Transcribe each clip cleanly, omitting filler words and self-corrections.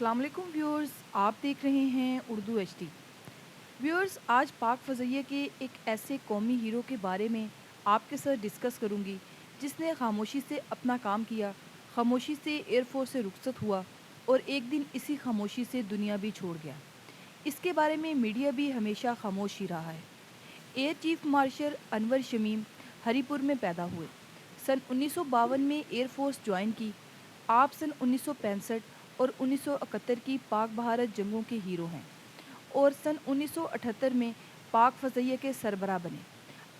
अस्सलाम वालेकुम व्यूअर्स, आप देख रहे हैं उर्दू एचडी। व्यूअर्स, आज पाक फ़ज़इया के एक ऐसे कौमी हीरो के बारे में आपके साथ डिस्कस करूंगी जिसने खामोशी से अपना काम किया, खामोशी से एयरफोर्स से रुखसत हुआ और एक दिन इसी खामोशी से दुनिया भी छोड़ गया। इसके बारे में मीडिया भी हमेशा खामोश ही रहा है। Air chief marshal Anwar Shamim Haripur में पैदा हुए। सन 1952 में एयरफोर्स ज्वाइन की। आप सन 1965 और 1971 की पाक भारत जंगों के हीरो हैं और सन 1978 में पाक फ़ज़इया के सरबराह बने।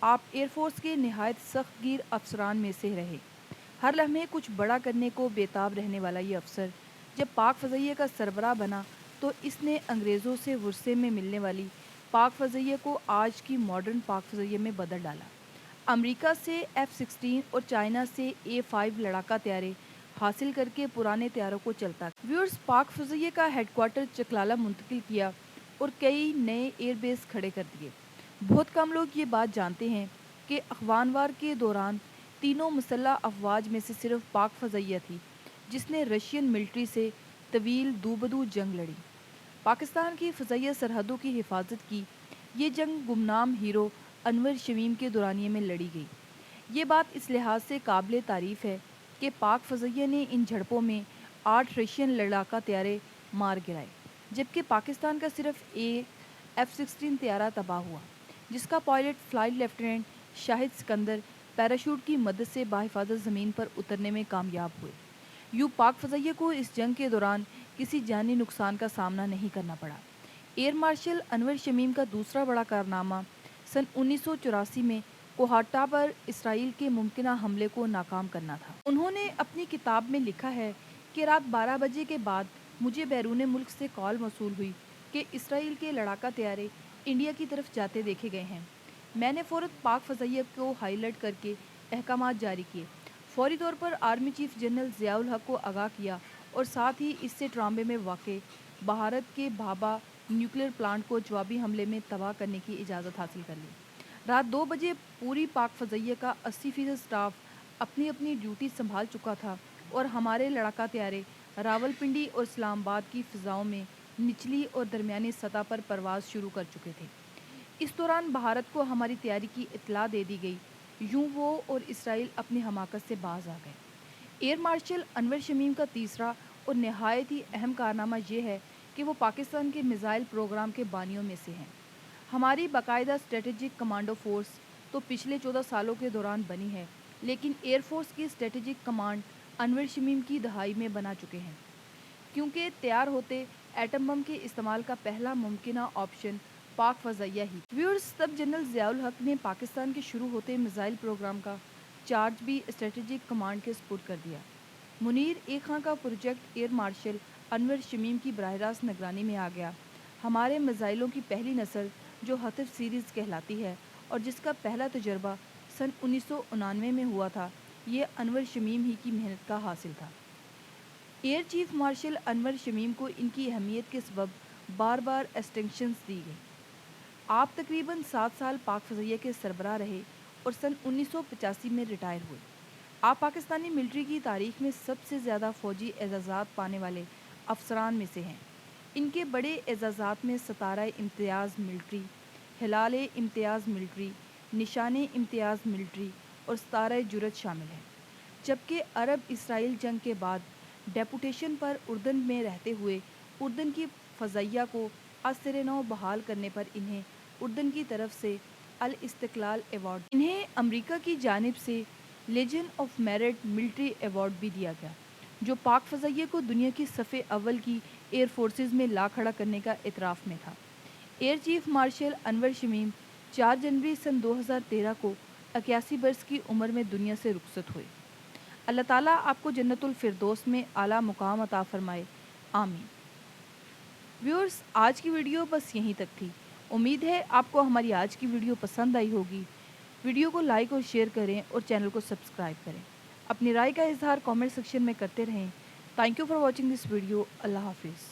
आप एयरफोर्स के नहायत सख्त गिर अफसरान में से रहे। हर लम्हे कुछ बड़ा करने को बेताब रहने वाला ये अफसर जब पाक फ़ज़इया का सरबराह बना तो इसने अंग्रेज़ों से वर्षे में मिलने वाली पाक फ़ज़इया को आज की मॉडर्न पाक फ़ज़इया में बदल डाला। अमेरिका से F-16 और चाइना से A-5 लड़ाका तैयारे हासिल करके पुराने तैयारों को चलता व्यूअर्स पाक फ़ज़इया का हेडक्वार्टर चकलाला मुंतकिल किया और कई नए एयरबेस खड़े कर दिए। बहुत कम लोग ये बात जानते हैं कि अफ़गान वार के दौरान तीनों मुसल्लह अफवाज में से सिर्फ पाक फ़ज़इया थी जिसने रशियन मिलिट्री से तवील दूबदू जंग लड़ी, पाकिस्तान की फ़ज़इया सरहदों की हिफाजत की। ये जंग गुमनाम हीरो अनवर शमीम के दौरानिए में लड़ी गई। ये बात इस लिहाज से काबिल तारीफ़ है कि पाक फ़ज़इया ने इन झड़पों में 8 रशियन लड़ाका तैयारे मार गिराए, जबकि पाकिस्तान का सिर्फ F-16 तैयारा तबाह हुआ जिसका pilot flight lieutenant Shahid Sikandar parachute की मदद से बाहिफाजत ज़मीन पर उतरने में कामयाब हुए। यूँ पाक फ़ज़इया को इस जंग के दौरान किसी जानी नुकसान का सामना नहीं करना पड़ा। एयर मार्शल अनवर शमीम का दूसरा बड़ा कारनामा सन 1984 में कोहाटा पर इसराइल के मुमकिना हमले को नाकाम करना था। उन्होंने अपनी किताब में लिखा है कि रात 12 बजे के बाद मुझे बैरून मुल्क से कॉल मौसूल हुई कि इसराइल के लड़ाका तैयारे इंडिया की तरफ जाते देखे गए हैं। मैंने फ़ौरन पाक फ़ज़इया को हाईलाइट करके अहकामात जारी किए। फौरी तौर पर आर्मी चीफ जनरल ज़ियाउल हक को आगाह किया और साथ ही इससे ट्राम्बे में वाक़े भारत के भाभा न्यूक्लियर प्लांट को जवाबी हमले में तबाह करने की इजाज़त हासिल कर ली। रात 2 बजे पूरी पाक फ़ज़इया का 80% स्टाफ अपनी अपनी ड्यूटी संभाल चुका था और हमारे लड़ाका तैयारे रावलपिंडी और इस्लामाबाद की फ़िज़ाओं में निचली और दरमियानी सतह पर परवाज़ शुरू कर चुके थे। इस दौरान भारत को हमारी तैयारी की इत्तला दे दी गई। यूँ वो और इसराइल अपनी हमाकत से बाज आ गए। एयर मार्शल अनवर शमीम का तीसरा और नहायत ही अहम कारनामा ये है कि वो पाकिस्तान के मिसाइल प्रोग्राम के बानियों में से हैं। हमारी बाकायदा स्ट्रेटेजिक कमांडो फोर्स तो पिछले 14 सालों के दौरान बनी है, लेकिन एयरफोर्स की स्ट्रेटेजिक कमांड अनवर शमीम की दहाई में बना चुके हैं, क्योंकि तैयार होते एटम बम के इस्तेमाल का पहला मुमकिना ऑप्शन पाक फ़ज़इया ही। व्यूअर्स, तब जनरल ज़ियाउल हक ने पाकिस्तान के शुरू होते मिसाइल प्रोग्राम का चार्ज भी स्ट्रेटेजिक कमांड के सपुर्द कर दिया। मुनीर ए खां का project air marshal Anwar Shamim की बराह रास्त निगरानी में आ गया। हमारे मिसाइलों की पहली नस्ल जो हतफ सीरीज़ कहलाती है और जिसका पहला तजर्बा सन 1999 में हुआ था, ये अनवर शमीम ही की मेहनत का हासिल था। Air chief marshal Anwar Shamim को इनकी अहमियत के सबब बार बार एक्सटेंशंस दी गई। आप तकरीबन 7 साल पाक फ़ज़इया के सरबराह रहे और सन 1985 में रिटायर हुए। आप पाकिस्तानी मिलिट्री की तारीख में सबसे ज़्यादा फ़ौजी एजाज़ात पाने वाले अफसरान में से हैं। इनके बड़े एजाज़ात में सतारा इम्तियाज़ मिलिट्री, हिलाल इम्तियाज़ मिलिट्री, निशान इम्तियाज़ मिलिट्री और सतारा जुरत शामिल हैं। जबकि अरब इसराइल जंग के बाद डेपुटेशन पर उर्दन में रहते हुए उर्दन की फ़ज़इया को असर नौ बहाल करने पर इन्हें उर्दन की तरफ से अल इस्तिक़लाल अवार्ड, इन्हें अमेरिका की जानिब से legend of merit military award भी दिया गया, जो पाक फ़ज़इया को दुनिया की सफ़े अव्वल की एयर फोर्सेस में ला खड़ा करने का इतराफ़ में था। Air chief marshal Anwar Shamim 4 जनवरी सन 2013 को 81 बरस की उम्र में दुनिया से रुखसत हुए। अल्लाह ताला आपको जन्नतुल फिरदौस में आला मुकाम अता फ़रमाए, आमीन। व्यूअर्स, आज की वीडियो बस यहीं तक थी। उम्मीद है आपको हमारी आज की वीडियो पसंद आई होगी। वीडियो को लाइक और शेयर करें और चैनल को सब्सक्राइब करें। अपनी राय का इजहार कमेंट सेक्शन में करते रहें। Thank you for watching this video. अल्लाह हाफिज़।